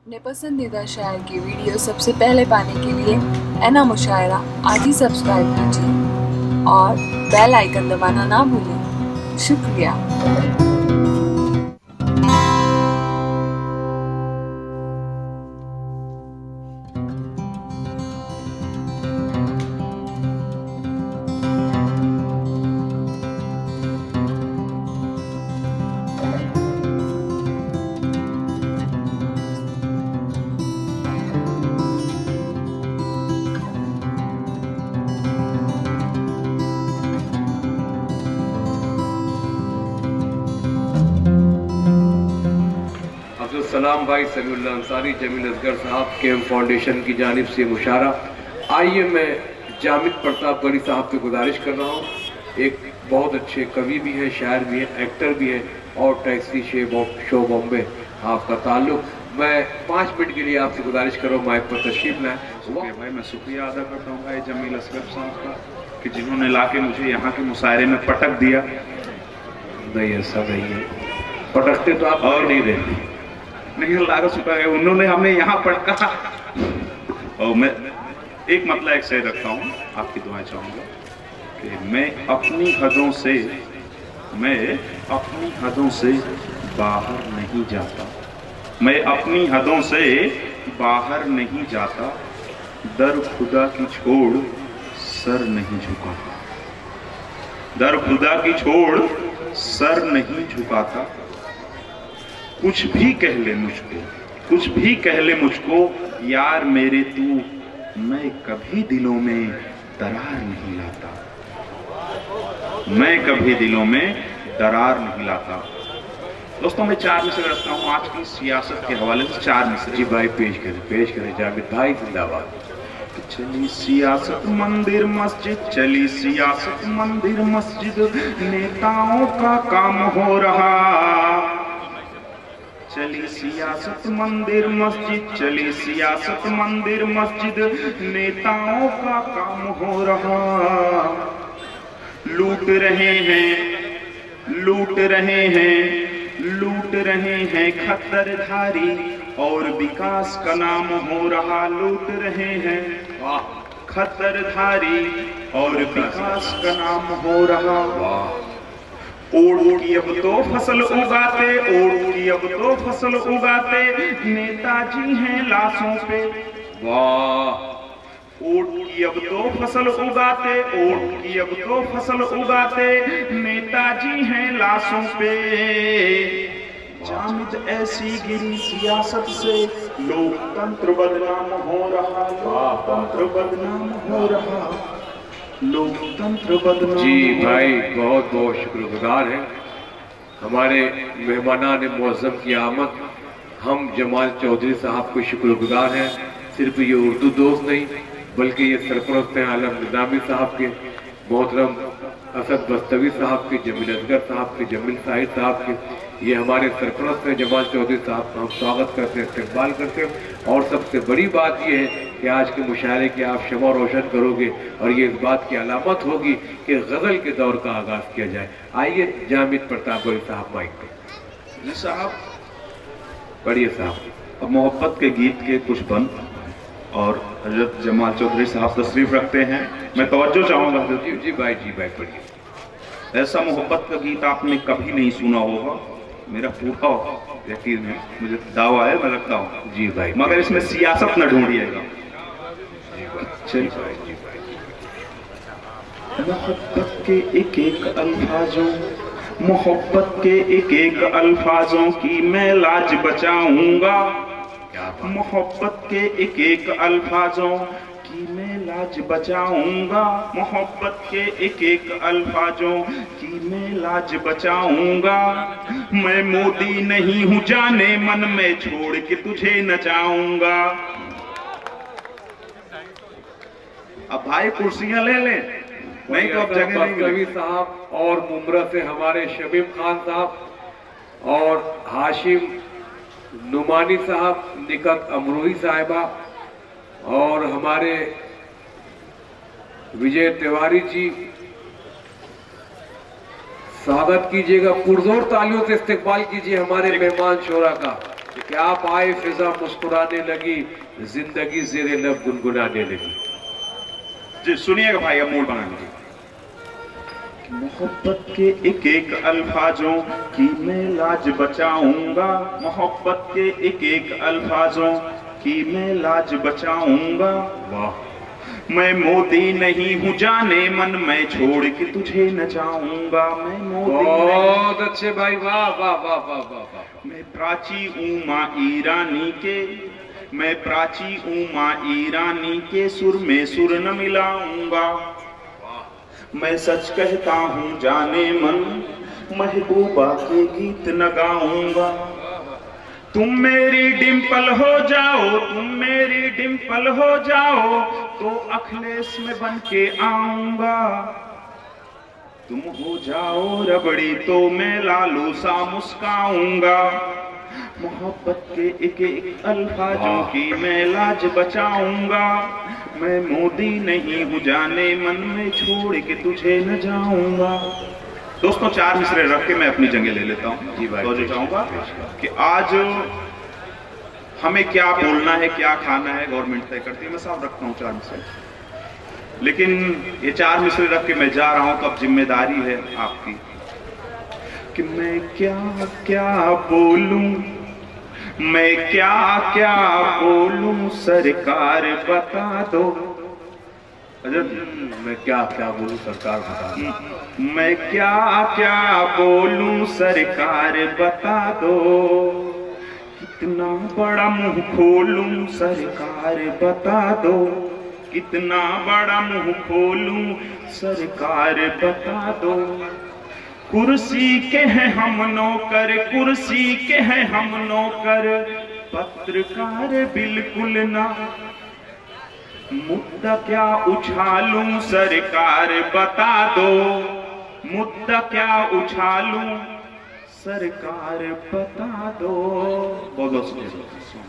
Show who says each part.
Speaker 1: अपने पसंदीदा शायर की वीडियो सबसे पहले पाने के लिए एना मुशायरा आज ही सब्सक्राइब कीजिए और बेल आइकन दबाना ना भूलें। शुक्रिया।
Speaker 2: सलाम भाई समीउल्लाह अंसारी जमील असगर साहब के फाउंडेशन की जानिब से मुशारा। आइए मैं जामिद प्रताप गढ़ी साहब से गुजारिश कर रहा हूँ, एक बहुत अच्छे कवि भी हैं, शायर भी हैं, एक्टर भी हैं और टैक्सी शो बॉम्बे आपका ताल्लुक। मैं 5 मिनट के लिए आपसे गुजारिश कर रहा हूँ माइक पर तशरीफ लाएं।
Speaker 3: भाई मैं शुक्रिया अदा करता हूँ भाई जमील असगर साहब का कि जिन्होंने लाके मुझे यहाँ के मुशायरे में पटक दिया।
Speaker 2: नहीं ऐसा नहीं है, पटकते तो आप और नहीं रहते।
Speaker 3: नहीं अल्लाह का शुक्र है उन्होंने हमें यहाँ पटका। और मैं एक मतलब एक सही रखता हूँ, आपकी दुआएं चाहूँगा कि मैं अपनी हदों से बाहर नहीं जाता। मैं अपनी हदों से बाहर नहीं जाता, दर खुदा की छोड़ सर नहीं झुकाता। दर खुदा की छोड़ सर नहीं झुकाता। कुछ भी कह ले मुझको यार मेरे तू, मैं कभी दिलों में दरार नहीं लाता। मैं कभी दिलों में दरार नहीं लाता। दोस्तों मैं 4 मिसरे रखता हूँ आज की सियासत के हवाले से। 4 मिसरे
Speaker 2: जी भाई पेश करें जावेद भाई जिंदाबाद।
Speaker 3: चली सियासत मंदिर मस्जिद, चली सियासत मंदिर मस्जिद, नेताओं का काम हो रहा। चली सियासत मंदिर मस्जिद, चली सियासत मंदिर मस्जिद, नेताओं का काम हो रहा। लूट रहे हैं खद्दरधारी और विकास का नाम हो रहा। लूट रहे हैं खद्दरधारी और विकास का नाम हो रहा। ओढ़ की अब तो फसल उगाते, नेताजी हैं लाशों पे।
Speaker 2: वाह।
Speaker 3: ओढ़ की अब तो फसल उगाते, नेताजी हैं लाशों पे। जामिद ऐसी गिरी सियासत से लोकतंत्र बदनाम हो रहा। लोकतंत्र बदनाम।
Speaker 2: जी भाई बहुत बहुत शुक्रगुजार हैं हमारे मेहमानान मुअज़्ज़म की आमद। हम जमाल चौधरी साहब को शुक्रगुजार हैं। सिर्फ ये उर्दू दोस्त नहीं बल्कि ये सरपरस्त हैं आलम निज़ामी साहब के, मोहतरम असद बस्तवी साहब के, जमील असगर साहब के, जमील साहिद साहब के। ये हमारे सरपरस्त हैं जमाल चौधरी साहब का हम स्वागत करते हैं, इस्तकबाल करते हैं। और सबसे बड़ी बात ये है कि आज के मुशायरे के आप शमा रोशन करोगे और ये इस बात की अलामत होगी कि गज़ल के दौर का आगाज़ किया जाए। आइए जामिद प्रताप गढ़ी साहब माइक पे।
Speaker 3: जी साहब
Speaker 2: पढ़िए साहब।
Speaker 3: अब मोहब्बत के गीत के कुछ बंद और हजरत जमाल चौधरी साहब तशरीफ रखते हैं। मैं तवज्जो चाहूँगा हजरत।
Speaker 2: जी भाई पढ़िए।
Speaker 3: ऐसा मोहब्बत का गीत आपने कभी नहीं सुना होगा, मेरा पूरा यकीन है, मुझे दावा है, मैं रखता हूँ।
Speaker 2: जी भाई
Speaker 3: मगर इसमें सियासत न ढूंढिएगा।
Speaker 2: जी भाई
Speaker 3: मोहब्बत के एक अल्फाजों की मैं लाज बचाऊंगा। मोहब्बत के एक अल्फाजों की मैं लाज बचाऊंगा। मोहब्बत के एक अल्फाजों की मैं लाज बचाऊंगा। मैं मोदी नहीं हूँ जाने मन में छोड़ के तुझे नचाऊंगा। अब भाई कुर्सियां ले लें, नहीं तो अब जगह नहीं।
Speaker 2: कवि साहब और मुमरा से हमारे शमीम खान साहब और हाशिम नुमानी साहब, निकत अमरोही साहिबा और हमारे विजय तिवारी जी, स्वागत कीजिएगा, पुरजोर तालियों से इस्तकबाल कीजिए हमारे मेहमान शोरा का। कि आप आए फिजा मुस्कुराने लगी, जिंदगी ज़ेरे लब गुनगुनाने लगी।
Speaker 3: जी सुनिएगा भाई, अब मूड बना लीजिए। मोहब्बत के एक एक अल्फाजों की मैं लाज बचाऊंगा, मोहब्बत के एक एक अल्फाजों की मैं लाज बचाऊंगा।
Speaker 2: वाह,
Speaker 3: मैं मोदी नहीं हूँ जाने मन, मैं छोड़ के तुझे न जाऊंगा। मैं मोदी नहीं,
Speaker 2: बहुत अच्छे भाई, वाह वाह वाह वाह वाह वाह।
Speaker 3: मैं प्राची हूँ माँ ईरानी के, मैं प्राची हूँ माँ ईरानी के सुर में सुर न मिलाऊंगा। मैं सच कहता हूँ जाने मन, महबूबा के गीत न गाऊंगा। तुम मेरी डिंपल हो जाओ, तुम मेरी डिंपल हो जाओ, तो अखिलेश में बन के आऊंगा। तुम हो जाओ रबड़ी तो मैं लालू सा मुस्काऊंगा। मोहब्बत के एक एक अल्फाजों की मैं लाज बचाऊंगा। मैं मोदी नहीं हूँ जाने मन, में छोड़ के तुझे न जाऊंगा। दोस्तों 4 मिसरे रख के मैं अपनी जगह ले लेता हूँ।
Speaker 2: जी भाई,
Speaker 3: तो जो चाहूंगा कि आज हमें क्या बोलना है, क्या खाना है, गवर्नमेंट तय करती है। मैं साफ रखता हूँ 4 मिसरे, लेकिन ये 4 मिसरे रख के मैं जा रहा हूँ, तो अब जिम्मेदारी है आपकी कि मैं क्या क्या बोलूं, मैं क्या क्या बोलूं, सरकार बता दो।
Speaker 2: मैं क्या क्या बोलूं, सरकार बता दो।
Speaker 3: मैं क्या क्या बोलूं, सरकार बता दो। कितना बड़ा मुंह खोलूं, सरकार बता दो। कितना बड़ा मुंह खोलूं, सरकार बता दो। कुर्सी के हैं हम नौकर, कुर्सी के हैं हम नौकर, पत्रकार बिल्कुल ना। मुद्दा क्या उछालूं, सरकार बता दो। मुद्दा क्या उछालूं, सरकार बता दो। बहुत बहुत शुक्रिया।